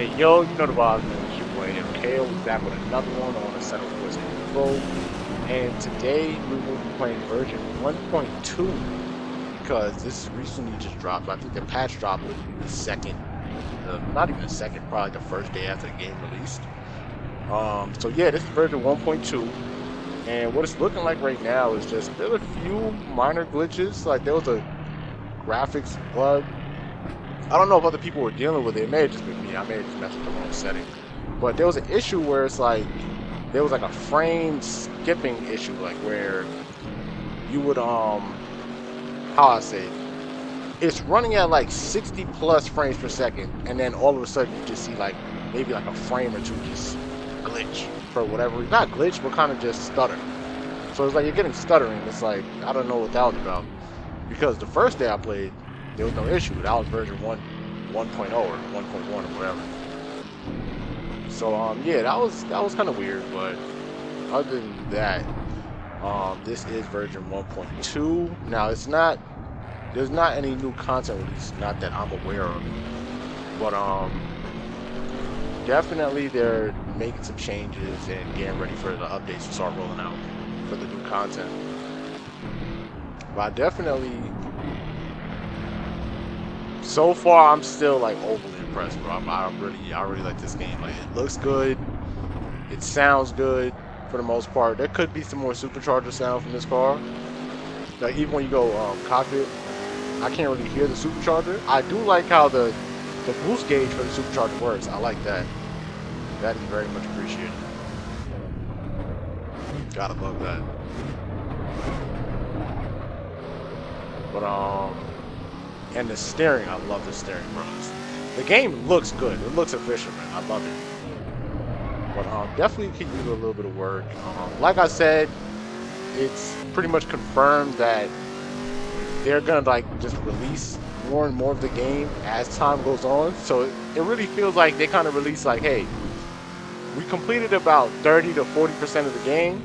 Hey yo, you know the vibes, man. It's your boy MK. We're back with another one on Assetto Corsa Evo. And today we will be playing version 1.2 because this recently just dropped. I think the patch dropped literally the second, not even the second, probably the first day after the game released. So yeah, this is version 1.2. And what it's looking like right now is just there's a few minor glitches. Like there was a graphics bug. I don't know if other people were dealing with it. It may have just been me. I may have just messed with the wrong setting. But there was an issue where it's like there was like a frame skipping issue, like where you would how I say it, it's running at like 60 plus frames per second, and then all of a sudden you just see like maybe like a frame or two just glitch for whatever reason. Not glitch, but kind of just stutter. So it's like you're getting stuttering. It's like I don't know what that was about. Because the first day I played, there was no issue. That was version 1.0 or 1.1 or whatever. So yeah, that was kind of weird, but other than that, this is version 1.2. Now there's not any new content released, not that I'm aware of. But definitely they're making some changes and getting ready for the updates to start rolling out for the new content. But I definitely so far, I'm still like overly impressed, bro. I really like this game. Like, it looks good, it sounds good for the most part. There could be some more supercharger sound from this car. Like even when you go cockpit, I can't really hear the supercharger. I do like how the boost gauge for the supercharger works. I like that. That is very much appreciated. Gotta love that. But and the steering, I love the steering, bro. The game looks good. It looks efficient, man. I love it. But definitely could use a little bit of work. Like I said, it's pretty much confirmed that they're gonna like just release more and more of the game as time goes on. So it really feels like they kind of release like, hey, we completed about 30 to 40% of the game,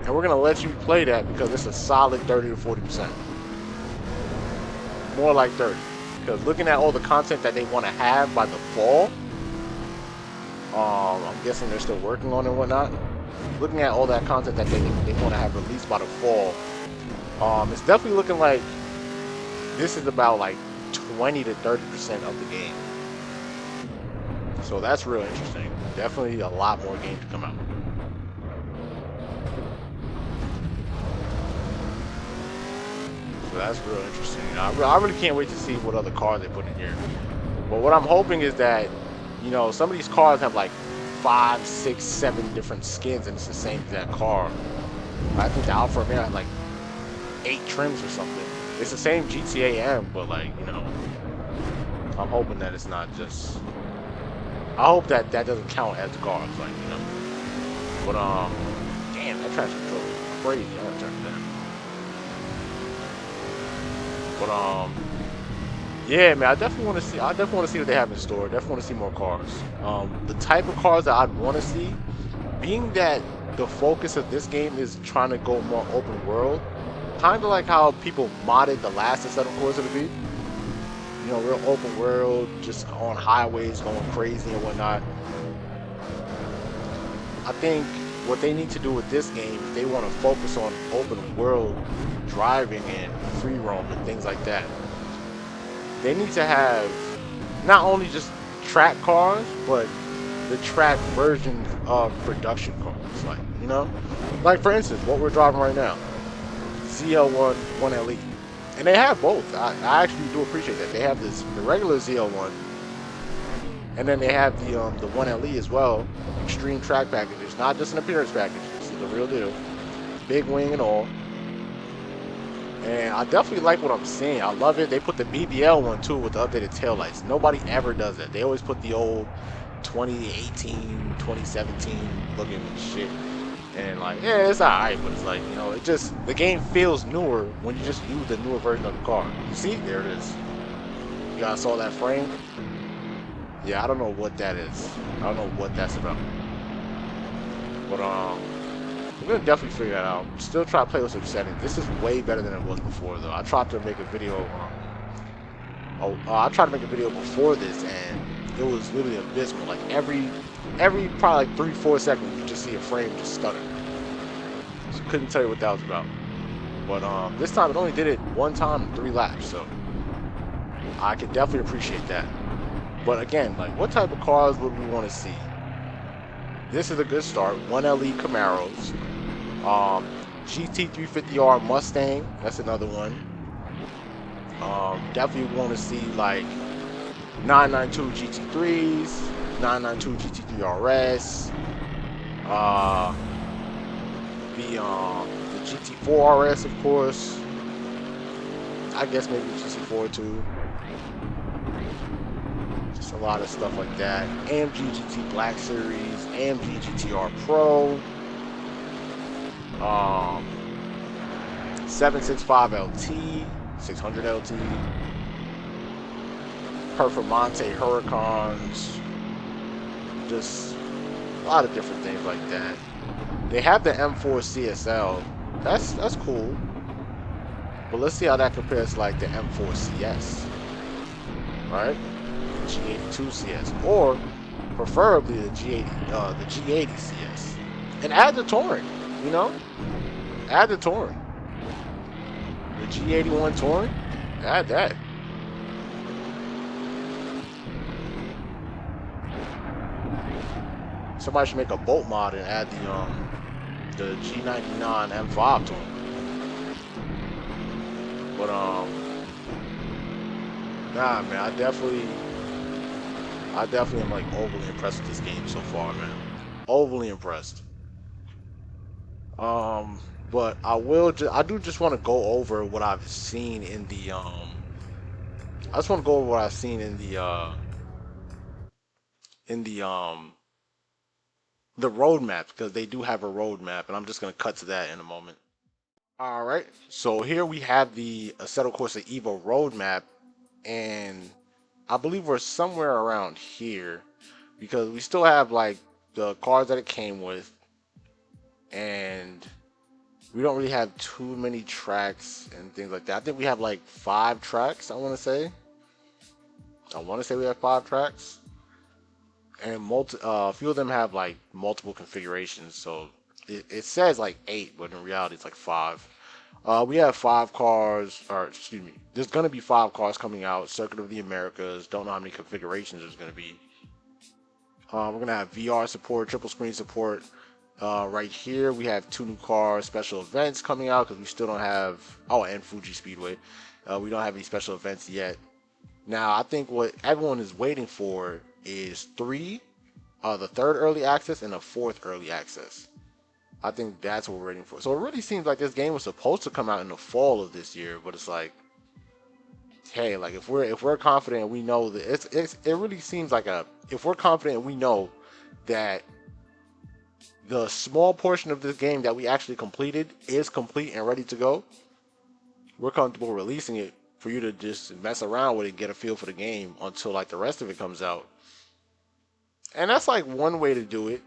and we're gonna let you play that because it's a solid 30 to 40%. More like 30, because looking at all the content that they want to have by the fall, I'm guessing they're still working on it and whatnot. Looking at all that content that they want to have released by the fall, it's definitely looking like this is about like 20 to 30% of the game. So that's real interesting. Definitely a lot more games to come out. So that's real interesting. I really can't wait to see what other cars they put in here. But what I'm hoping is that, you know, some of these cars have like 5, 6, 7 different skins, and it's the same exact car. I think the Alfa Romeo had like 8 trims or something. It's the same GTA M, but like, you know, I'm hoping that it's not just. I hope that that doesn't count as cars, like, you know. But damn, that traction control is crazy. I gotta turn it down. But yeah, man, I definitely want to see. I definitely want to see what they have in store. Definitely want to see more cars. The type of cars that I'd want to see, being that the focus of this game is trying to go more open world, kind of like how people modded the last Assetto Corsa to be. You know, real open world, just on highways, going crazy and whatnot. I think what they need to do with this game, if they want to focus on open world driving and free roam and things like that, they need to have not only just track cars, but the track version of production cars. Like, you know, like for instance, what we're driving right now, ZL1 1LE, and they have both. I actually do appreciate that they have the regular ZL1, and then they have the 1LE as well, extreme track packages, not just an appearance package. This is the real deal, big wing and all. And I definitely like what I'm seeing. I love it. They put the BBL one too with the updated taillights. Nobody ever does that. They always put the old 2018, 2017 looking shit. And like, yeah, it's alright, but it's like, you know, it just, the game feels newer when you just use the newer version of the car. You see? There it is. You guys saw that frame? Yeah, I don't know what that is. I don't know what that's about. But I'm gonna definitely figure that out. Still try to play with some settings. This is way better than it was before, though. I tried to make a video. I tried to make a video before this, and it was literally abysmal. Like every probably like 3-4 seconds, you just see a frame just stutter. So couldn't tell you what that was about. But this time it only did it one time in 3 laps, so I could definitely appreciate that. But again, like what type of cars would we want to see? This is a good start. 1LE Camaros, GT350R Mustang. That's another one. Definitely want to see like 992 GT3s, 992 GT3 RS, the GT4 RS, of course. I guess maybe GT4 too. Just a lot of stuff like that. AMG GT Black Series, AMG GTR Pro, 765 LT, 600 LT, Performante Huracans, just a lot of different things like that. They have the M4 CSL. That's cool. But let's see how that compares to like the M4 CS. Right? G82 CS. Or preferably the G80 CS. And add the Touring, you know? Add the Touring. The G81 Touring? Add that. Somebody should make a boat mod and add the G99 M5 to him. But nah, man, I definitely am like overly impressed with this game so far, man. Overly impressed. But I do just want to go over what I've seen in the I just want to go over what I've seen in the roadmap, because they do have a roadmap, and I'm just gonna cut to that in a moment. All right, so here we have the Assetto Corsa Evo roadmap, and I believe we're somewhere around here because we still have like the cars that it came with, and we don't really have too many tracks and things like that. I think we have like 5 tracks. I want to say we have 5 tracks, and a few of them have like multiple configurations. So it says like 8, but in reality it's like 5. We have 5 cars, or excuse me, there's going to be 5 cars coming out. Circuit of the Americas. Don't know how many configurations there's going to be. We're going to have VR support, triple screen support. Right here, we have 2 new cars, special events coming out, because we still don't have, oh, and Fuji Speedway. We don't have any special events yet. Now, I think what everyone is waiting for is the 3rd early access and the 4th early access. I think that's what we're waiting for. So it really seems like this game was supposed to come out in the fall of this year, but it's like, hey, like if we're confident and we know that it really seems like if we're confident and we know that the small portion of this game that we actually completed is complete and ready to go, we're comfortable releasing it for you to just mess around with it and get a feel for the game until like the rest of it comes out. And that's like one way to do it.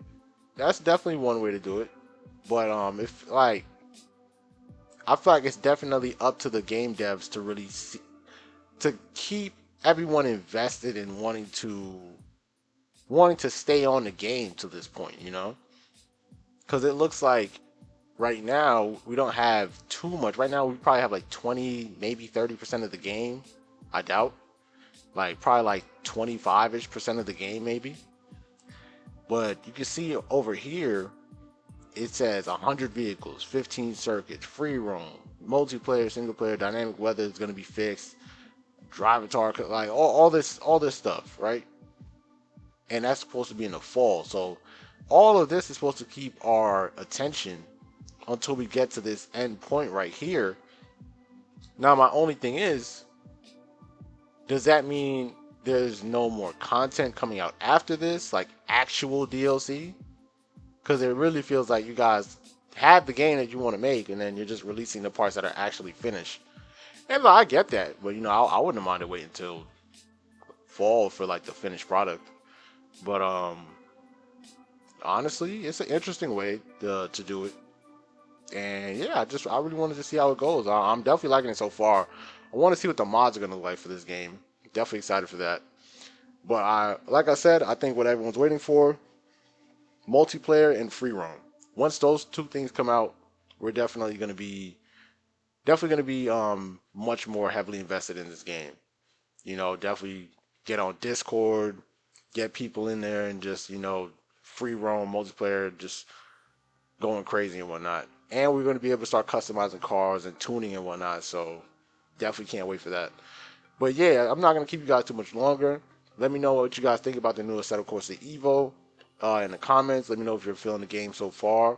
That's definitely one way to do it. But if like, I feel like it's definitely up to the game devs to really to keep everyone invested in wanting to stay on the game to this point, you know? Because it looks like right now we don't have too much. Right now we probably have like 20, maybe 30% of the game. I doubt. Like probably like 25-ish% of the game maybe. But you can see over here, it says 100 vehicles, 15 circuits, free roam, multiplayer, single player, dynamic weather is going to be fixed, drive tar, like all this stuff, right? And that's supposed to be in the fall. So all of this is supposed to keep our attention until we get to this end point right here. Now, my only thing is, does that mean there's no more content coming out after this, like actual DLC? Because it really feels like you guys have the game that you want to make, and then you're just releasing the parts that are actually finished. And I get that, but you know, I wouldn't mind to wait until fall for like the finished product. But honestly, it's an interesting way to do it. And yeah, I really wanted to see how it goes. I'm definitely liking it so far. I want to see what the mods are gonna look like for this game. Definitely excited for that. But like I said, I think what everyone's waiting for, multiplayer and free roam. Once those two things come out, we're definitely gonna be much more heavily invested in this game. Definitely get on Discord, get people in there, and just free roam multiplayer, just going crazy and whatnot. And we're going to be able to start customizing cars and tuning and whatnot. So definitely can't wait for that. But yeah, I'm not going to keep you guys too much longer. Let me know what you guys think about the new Assetto Corsa Evo in the comments. Let me know if you're feeling the game so far.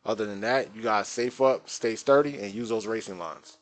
Other than that, you guys safe up, stay sturdy, and use those racing lines.